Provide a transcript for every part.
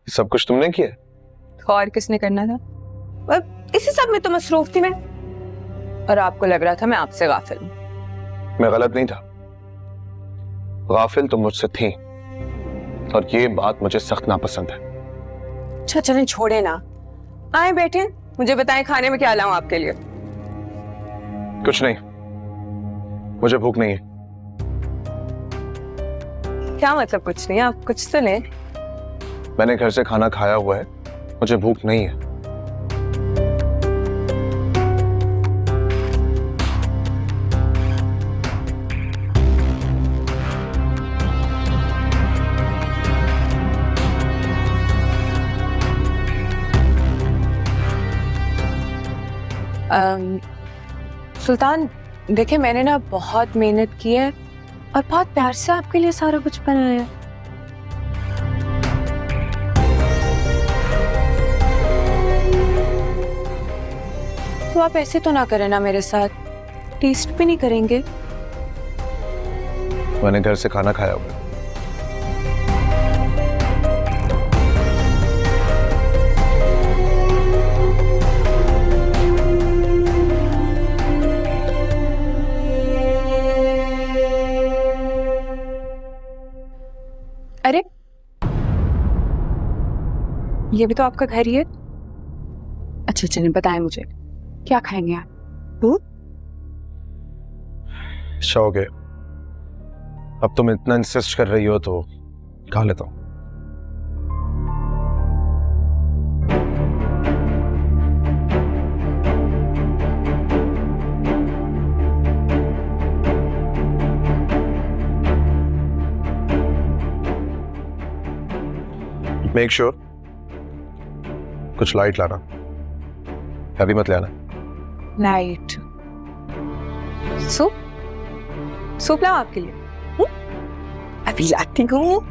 सब कुछ तुमने किया? तो और किसने करना था? इसी सब में तो मसरूफ थी मैं, और आपको लग रहा था मैं आपसे गाफिल हूँ। मैं गलत नहीं था, गाफिल तुम मुझसे थी, और ये बात मुझे सख्त नापसंद है। अच्छा चलें छोड़े ना, आए बैठे, मुझे बताएं खाने में क्या लाऊं आपके लिए? कुछ नहीं, मुझे भूख नहीं है। क्या मतलब कुछ नहीं? आप कुछ तो लें। मैंने घर से खाना खाया हुआ है, मुझे भूख नहीं है। सुल्तान देखे, मैंने ना बहुत मेहनत की है और बहुत प्यार से आपके लिए सारा कुछ बनाया है। तो आप ऐसे तो ना करें ना मेरे साथ, टेस्ट भी नहीं करेंगे? मैंने घर से खाना खाया हुआ है। अरे ये भी तो आपका घर ही है। अच्छा चलिए बताएं मुझे, क्या खाएंगे आप? शौक है, अब तुम इतना इंसिस्ट कर रही हो तो खा लेता हूं। मेक श्योर कुछ लाइट लाना, हैवी मत लाना। Light soup? सूप लाओ आपके लिए? अभी लाती हूँ।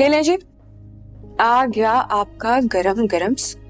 ये लें जी, आ गया आपका गरम गरम सूप।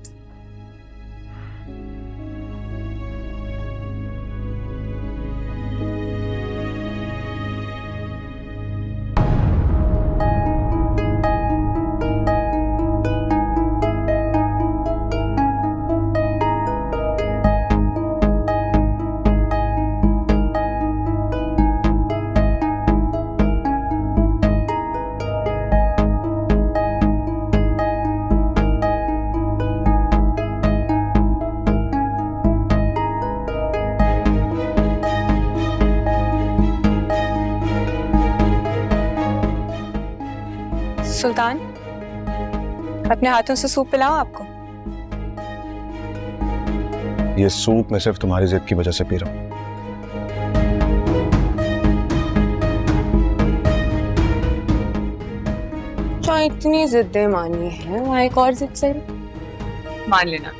सुल्तान अपने हाथों से सूप पिलाओ आपको। ये सूप मैं सिर्फ तुम्हारी जिद की वजह से पी रहा हूं। क्या इतनी जिद्दें मानी है, वहां एक और जिद से मान लेना।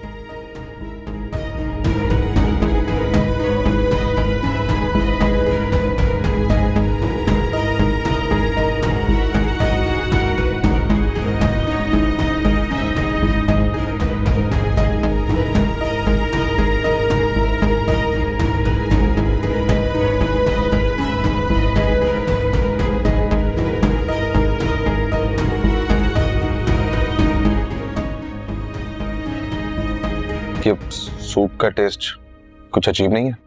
ये सूप का टेस्ट कुछ अजीब नहीं है?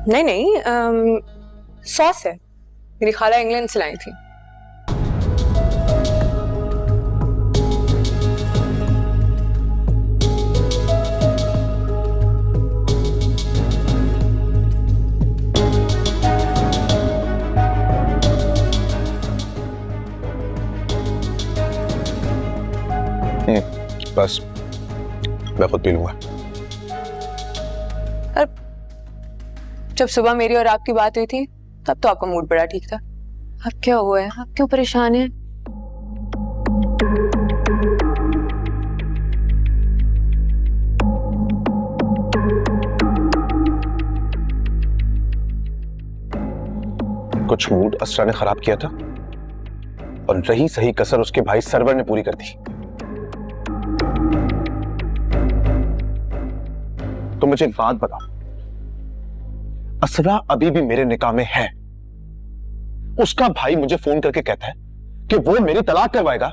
नहीं नहीं, सॉस है, मेरी खाला इंग्लैंड से लाई थी। बस मैं खुद पी लूंगा। जब सुबह मेरी और आपकी बात हुई थी तब तो आपका मूड बड़ा ठीक था। अब क्या हुआ है? आप क्यों परेशान हैं? कुछ मूड असरा ने खराब किया था और रही सही कसर उसके भाई सरवर ने पूरी कर दी। तो मुझे एक बात बताओ, असरा अभी भी मेरे निकाह में है। उसका भाई मुझे फोन करके कहता है कि वो मेरी तलाक करवाएगा।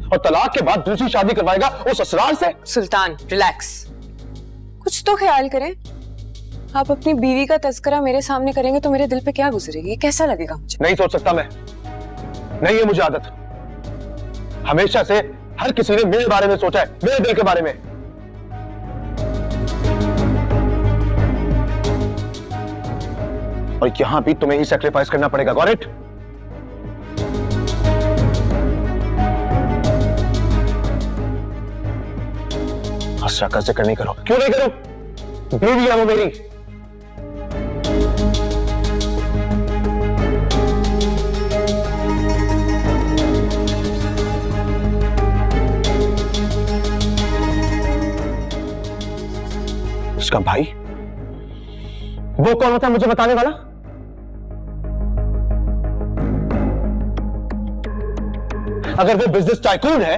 और तलाक के बाद दूसरी शादी करवाएगा उस असरार से। सुल्तान रिलैक्स, कुछ तो ख्याल करें। आप अपनी बीवी का तस्करा मेरे सामने करेंगे तो मेरे दिल पे क्या गुजरेगी, कैसा लगेगा मुझे? नहीं सोच सकता मैं, नहीं है मुझे आदत। हमेशा से हर किसी ने मेरे बारे में सोचा है, मेरे दिल के बारे में। और यहां भी तुम्हें ही सैक्रिफाइस करना पड़ेगा, गॉट इट? असरा का जिक्र नहीं करो। क्यों नहीं करो? बीवी है वो मेरी। उसका भाई वो कौन होता है मुझे बताने वाला? अगर वो बिजनेस टाइकून है,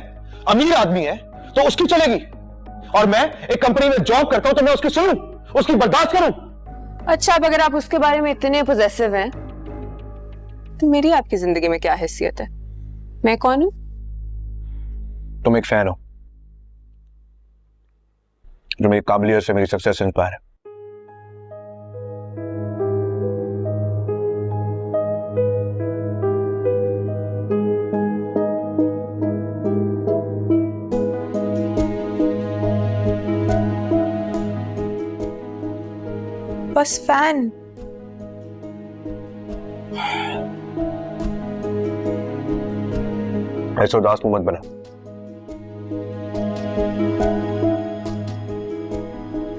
अमीर आदमी है, तो उसकी चलेगी। और मैं एक कंपनी में जॉब करता हूं तो मैं उसकी सुनूं, उसकी बर्दाश्त करूं? अच्छा, अब अगर आप उसके बारे में इतने पॉजेसिव हैं तो मेरी आपकी जिंदगी में क्या हैसियत है? मैं कौन हूं? तुम एक फैन हो जो मेरी काबिलियत से मेरी सक्सेस इंस्पायर है। बस फैन। ऐसा उदास मुंह मत बना।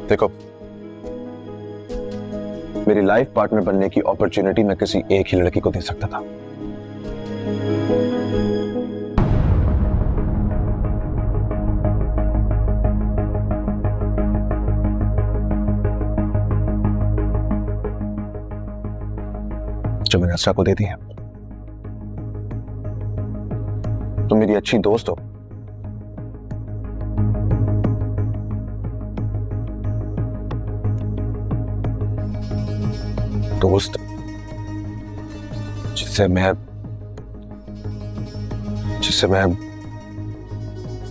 देखो, मेरी लाइफ पार्टनर बनने की अपॉर्चुनिटी मैं किसी एक ही लड़की को दे सकता था। जो मैंने असरा को दे दी है। तुम मेरी अच्छी दोस्त हो, दोस्त जिससे मैं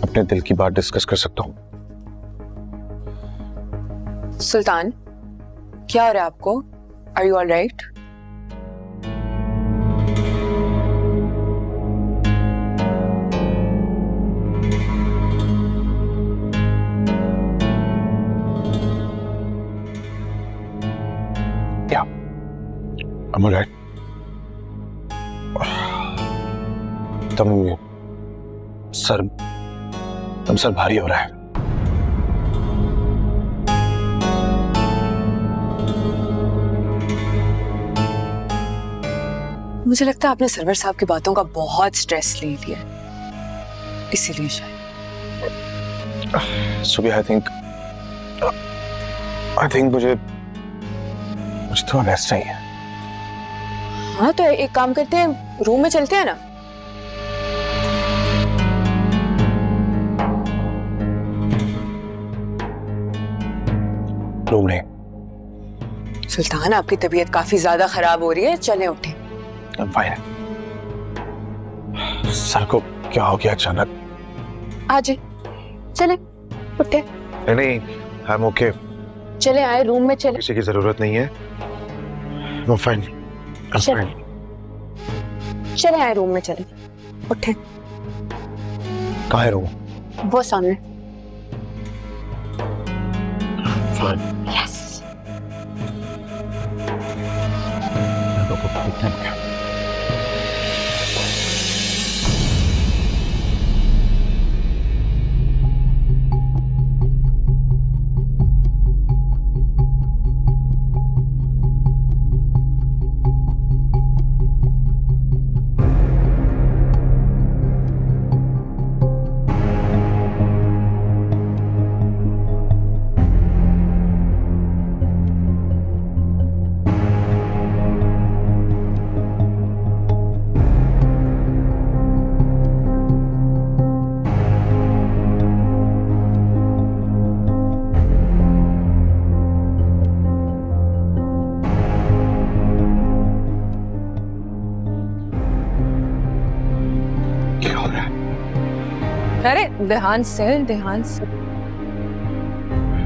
अपने दिल की बात डिस्कस कर सकता हूं। सुल्तान, क्या हो रहा है आपको? Are you all right? I'm all right. तम सर भारी हो रहा है। मुझे लगता है आपने सरवर साहब की बातों का बहुत स्ट्रेस ले लिया, इसीलिए शायद। सुबह आई थिंक मुझे थोड़ा रेस्ट चाहिए। हाँ, तो एक काम करते हैं, रूम में चलते हैं ना। रूम नहीं, सुल्तान, आपकी तबीयत काफी ज्यादा खराब हो रही है, चले उठे। फाइन। सर को क्या हो गया अचानक? आज चले उठे। नहीं, आई एम ओके। चले आए रूम में, चले। किसी की जरूरत नहीं है। I'm fine. I'm चल। fine. चले आए रूम में, चले उठे। कहाँ है रूम? वो सामने। Fine. यस। क्या हो रहा है? अरे ध्यान से, ध्यान से।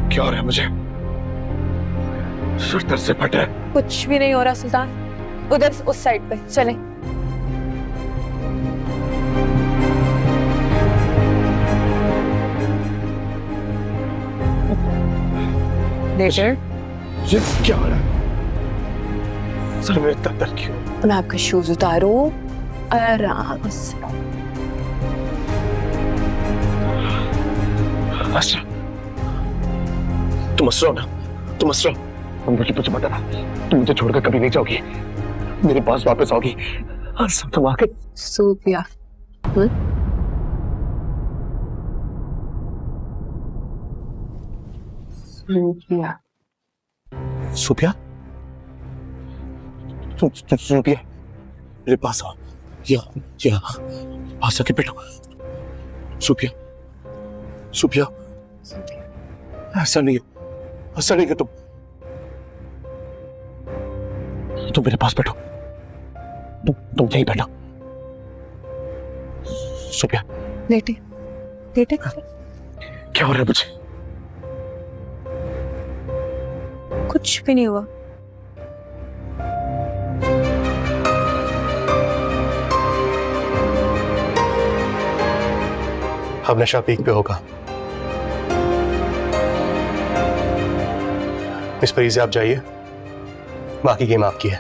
क्या हो रहा है मुझे? सर दर्द से फटा है। कुछ भी नहीं हो रहा सुल्तान, उधर उस साइड पे चले। ये क्या हो रहा है? सर में इतना दर्द क्यों? मैं आपके शूज उतारो, आराम से। अच्छा, तुम हंस रहे हो ना? तुम हंस रहे हो? मुझे कुछ बताना, तुम मुझे छोड़कर कभी नहीं जाओगी, मेरे पास वापस आओगी और सब तुम आके सूफिया। सूफिया। सूफिया, तुम सूफिया मेरे पास आओ। या पास आके बैठो। सूफिया, सूफिया, ऐसा नहीं है, ऐसा नहीं है। तुम मेरे पास बैठो। तुम यहीं बैठो। सूफिया, लेटे लेटे। क्या हो रहा है मुझे? कुछ भी नहीं हुआ। अब नशा पीक पे होगा। इस पर आप जाइए, बाकी गेम आपकी है।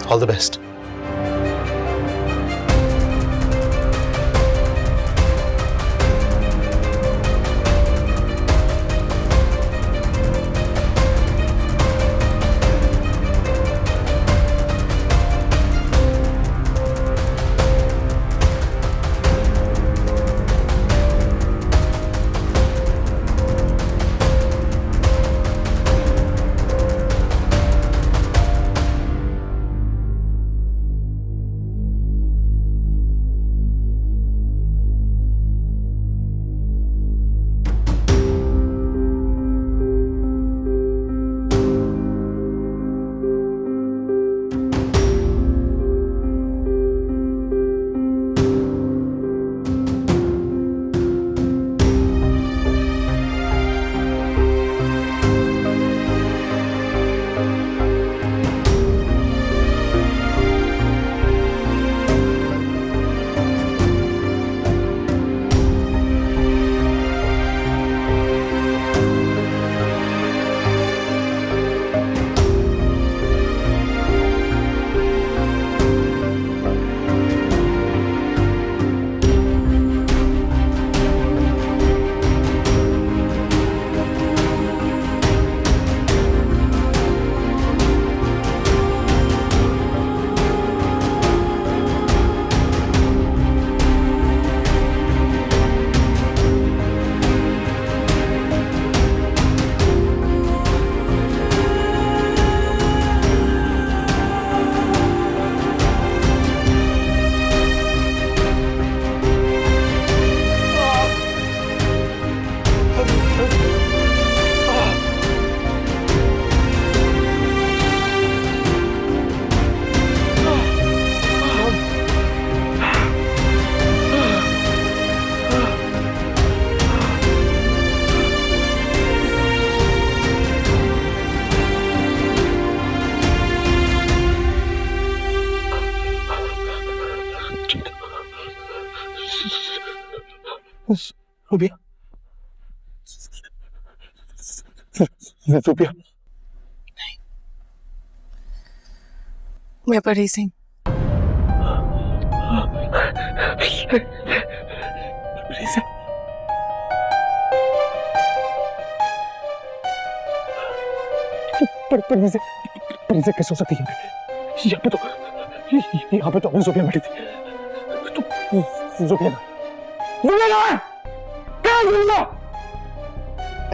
All the best. Sophia, Sophia, मैं परी सिंह। पर कैसे हो सकती है? यहाँ पे तो अभी सोफिया बैठी थी। तो सोफिया क्या बोला?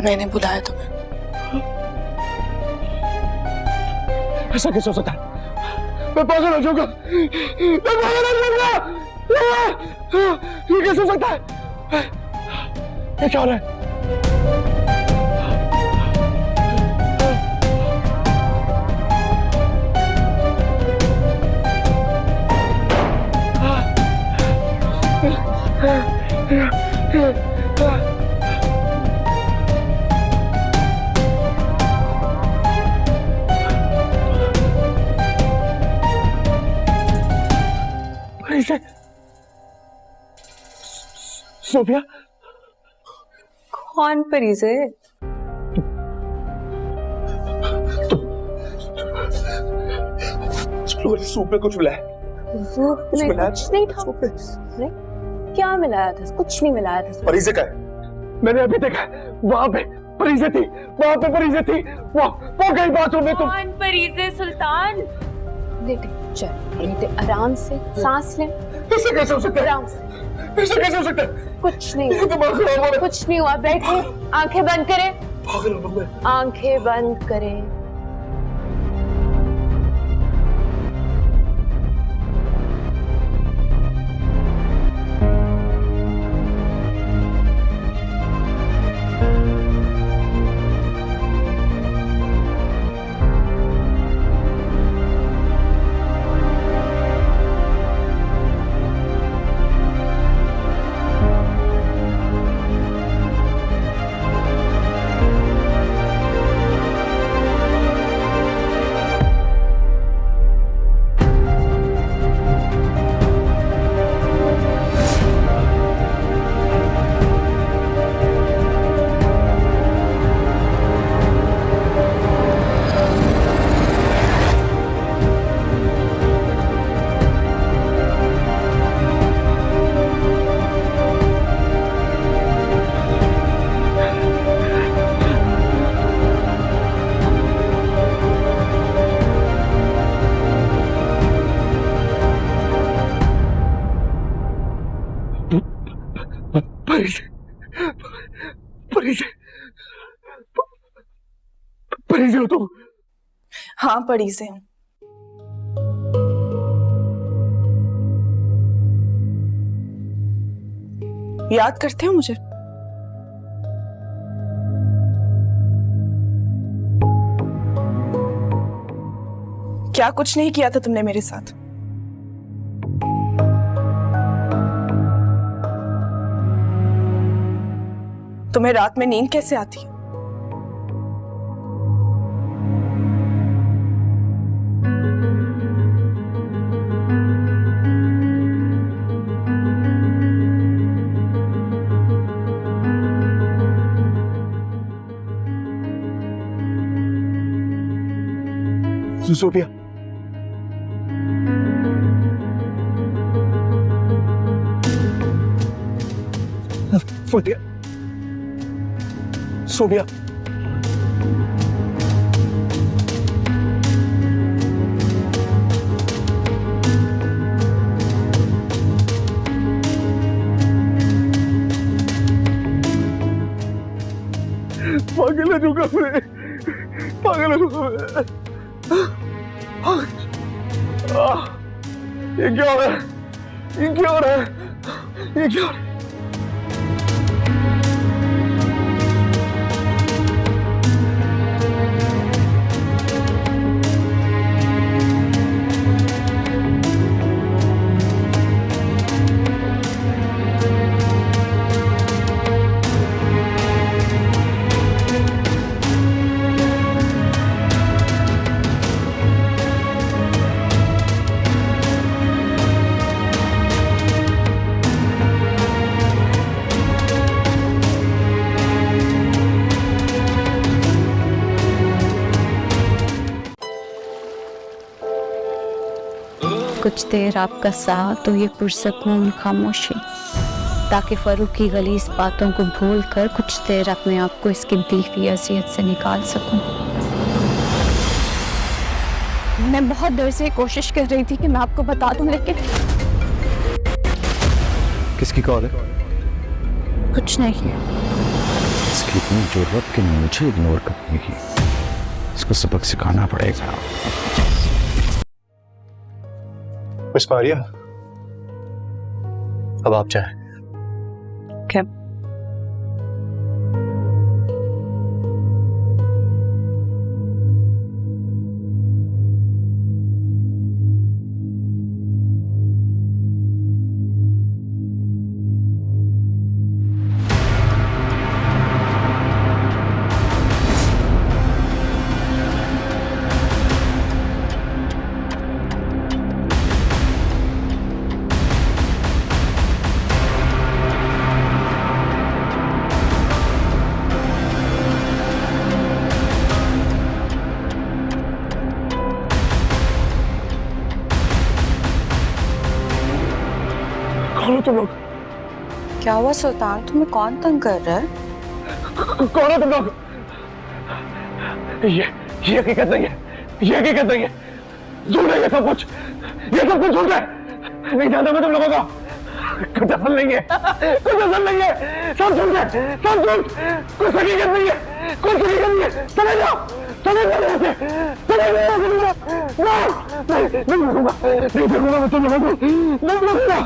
मैंने बुलाया तुम्हें। ऐसा कैसे हो सकता है? मैं पागल हो जाऊंगा, मैं पागल हो जाऊंगा। ये कैसे हो सकता है? ये क्या हो रहा है? सोफिया, कौन परी से? सूप में कुछ मिला है। सूप में कुछ नहीं था। नहीं? क्या मिलाया था? कुछ नहीं मिलाया था। परीजे का है। मैंने अभी देखा, वहां पे परीजे थी, वहां पे परीजे थी। वो गई बाथरूम में। तुम कौन परी से? सुल्तान, लेटे, चल लेटे, आराम से सांस ले। ऐसे कैसे हो सकता है? आराम से। ऐसे कैसे हो सकता है? कुछ नहीं ये हुआ, दिमाग खराब हो रहा है। कुछ नहीं हुआ। बैठे, आंखें बंद करें, पागल हो गया मैं। आंखें बंद करें। परीजे हो तुम? हाँ, परी से हूँ। याद करते हो मुझे? क्या कुछ नहीं किया था तुमने मेरे साथ? तुम्हें रात में नींद कैसे आती है? सोफिया, सोफिया, सोफिया, पागल हो जाऊंगा मैं, पागल हो जाऊंगा मैं। ये क्या हो रहा है? ये क्या हो रहा है? ये क्या हो रहा है? कुछ देर आपका साथ तो ये पुरसकून खामोशी, ताकि फरूक की गलीज बातों को भूल कर कुछ देर अपने आप को इसकी बीफी अजियत से निकाल सकूं। मैं बहुत देर से कोशिश कर रही थी कि मैं आपको बता दूं, लेकिन किसकी कॉल है? कुछ नहीं। इसकी इतनी जरूरत कि मुझे इग्नोर करने की, इसको सबक सिखाना पड़ेगा। मिस मारिया, अब आप चाहें। क्या? कौन हो तुम लोग? क्या हुआ सुल्तान, तुम्हें कौन तंग कर रहा है? कौन हो तुम लोग? ये हकीकत नहीं है, ये हकीकत नहीं है। झूठ है ये सब कुछ, ये सब कुछ झूठ है। नहीं जानता मैं तुम लोगों को। कुछ असल नहीं है, कुछ असल नहीं है, सब झूठ है, सब झूठ। कुछ हकीकत नहीं है, कुछ हकीकत नहीं है। चले जाओ, चले जाओ यहाँ से, चले जाओ। नहीं देखूंगा, नहीं देखूंगा मैं तुम लोगों को, नहीं देखूंगा।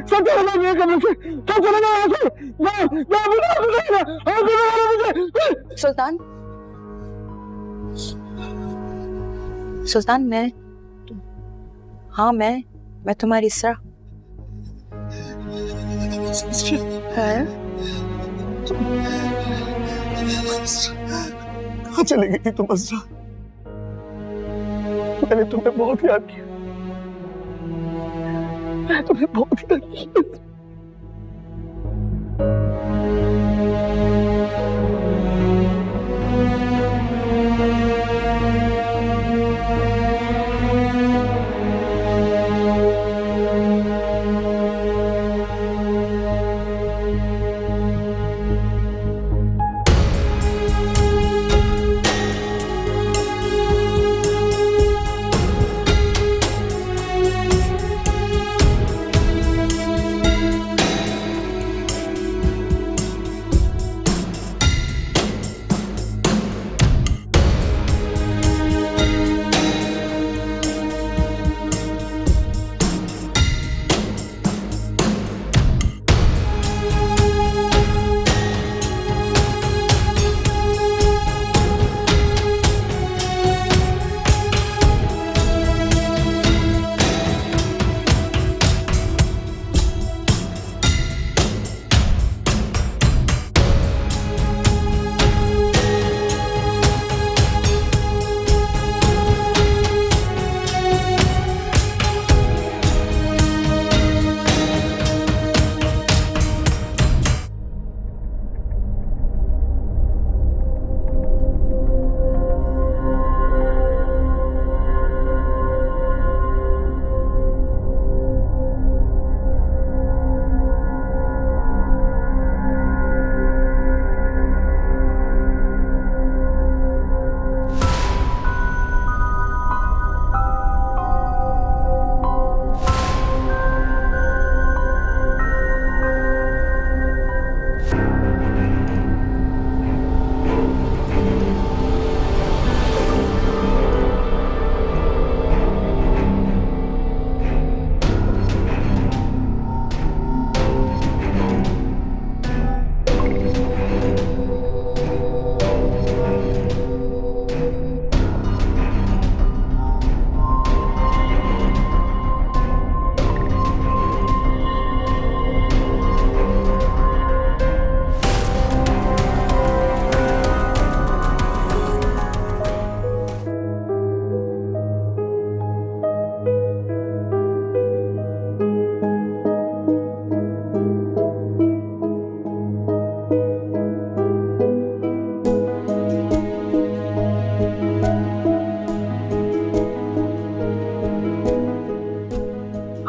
सब चले जाओ मेरे कमरे से, सब चले जाओ यहाँ से। सुल्तान, सुल्तान मैं, हाँ मैं तुम्हारी इसरा है। कहाँ चली गई थी तुम असरा? मैंने तुम्हें बहुत याद किया, मैं तुम्हें बहुत याद किया।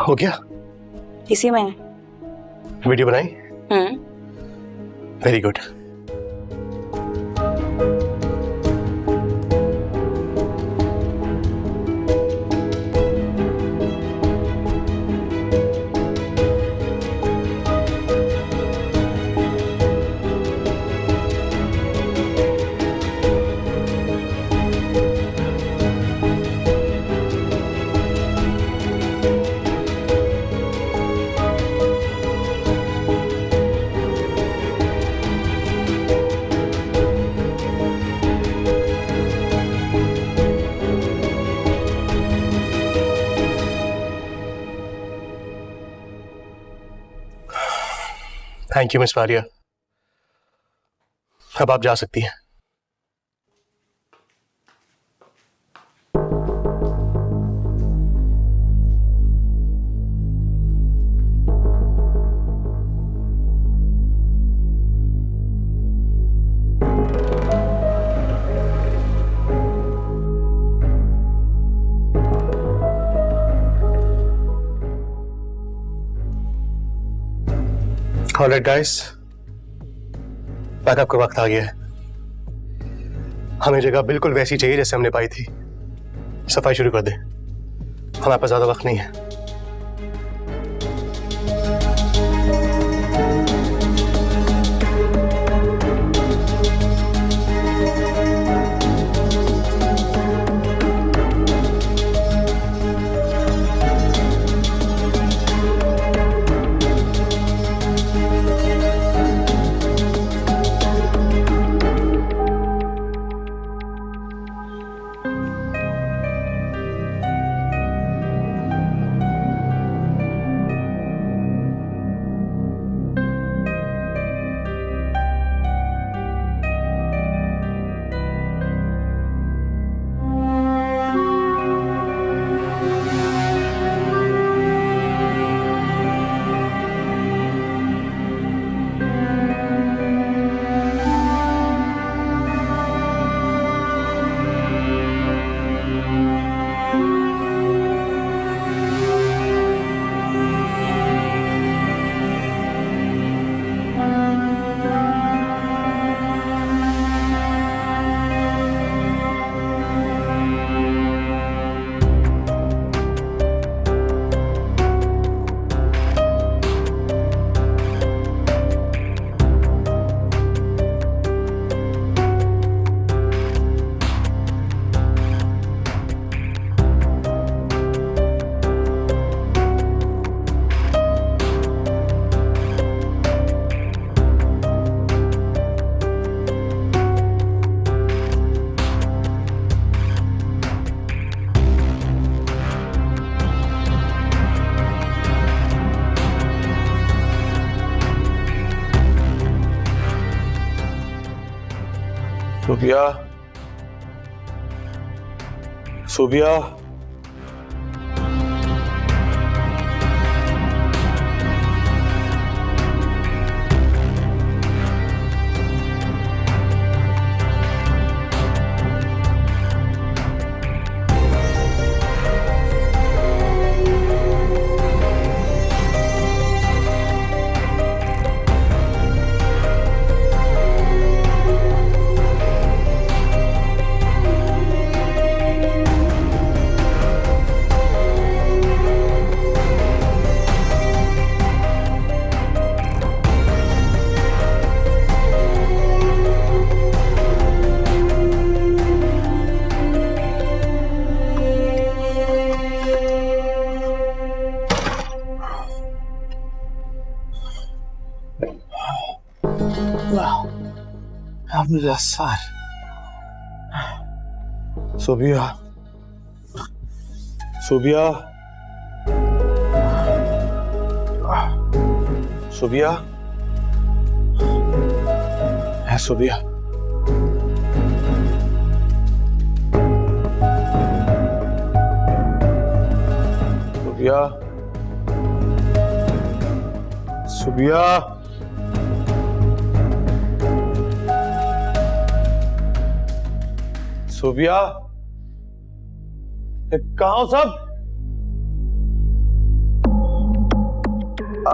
हो गया? इसी महीने। वीडियो बनाई? Very good. Thank you miss Maria. अब आप जा सकती हैं। ऑलराइट गाइस, पैकअप का वक्त आ गया है। हमें जगह बिल्कुल वैसी चाहिए जैसे हमने पाई थी। सफाई शुरू कर दे, हमारे पास ज्यादा वक्त नहीं है। Sophia, Sophia, Abdullah. Sophia. Sophia. Sophia. है Sophia. Sophia. Sophia. सोफिया, कहाँ हो सब? आ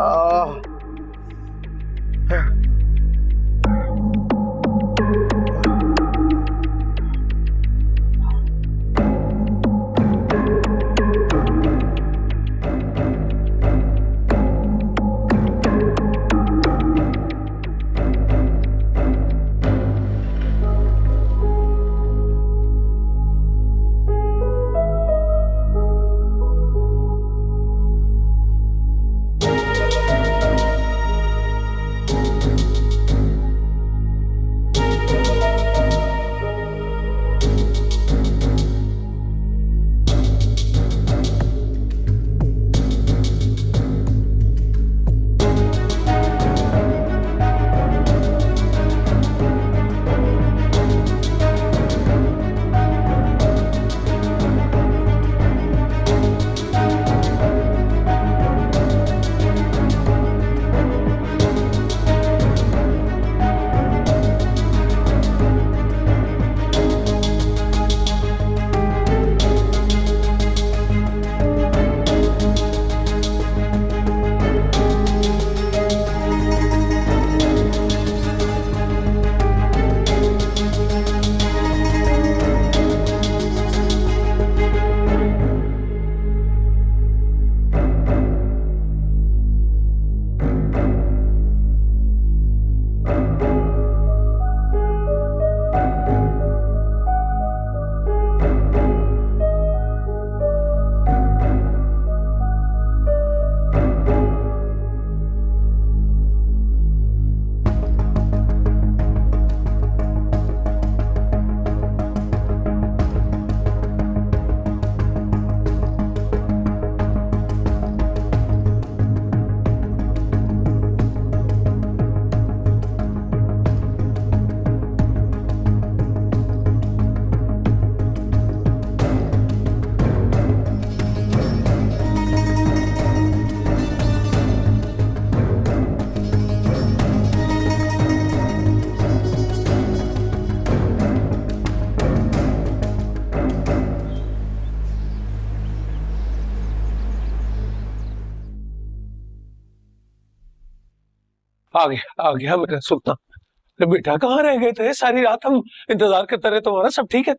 गया मेरा सुल्तान। अरे बेटा कहाँ रह गए थे? सारी रात हम इंतजार करते रहे तुम्हारा। सब ठीक है?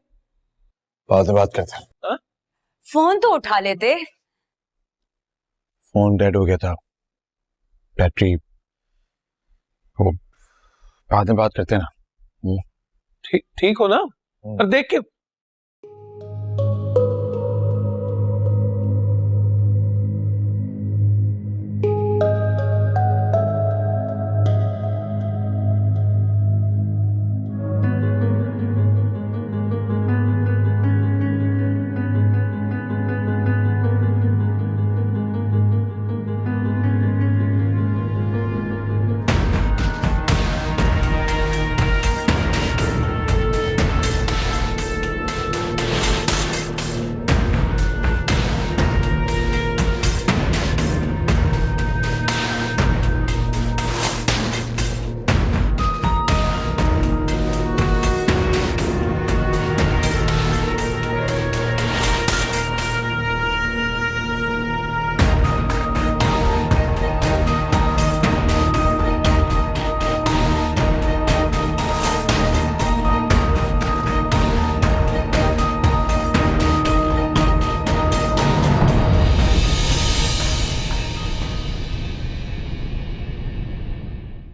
बाद में बात करते हैं। फोन तो उठा लेते। फोन डेड हो गया था, बैटरी। वो बाद में बात करते हैं ना। ठीक हो ना? और देख के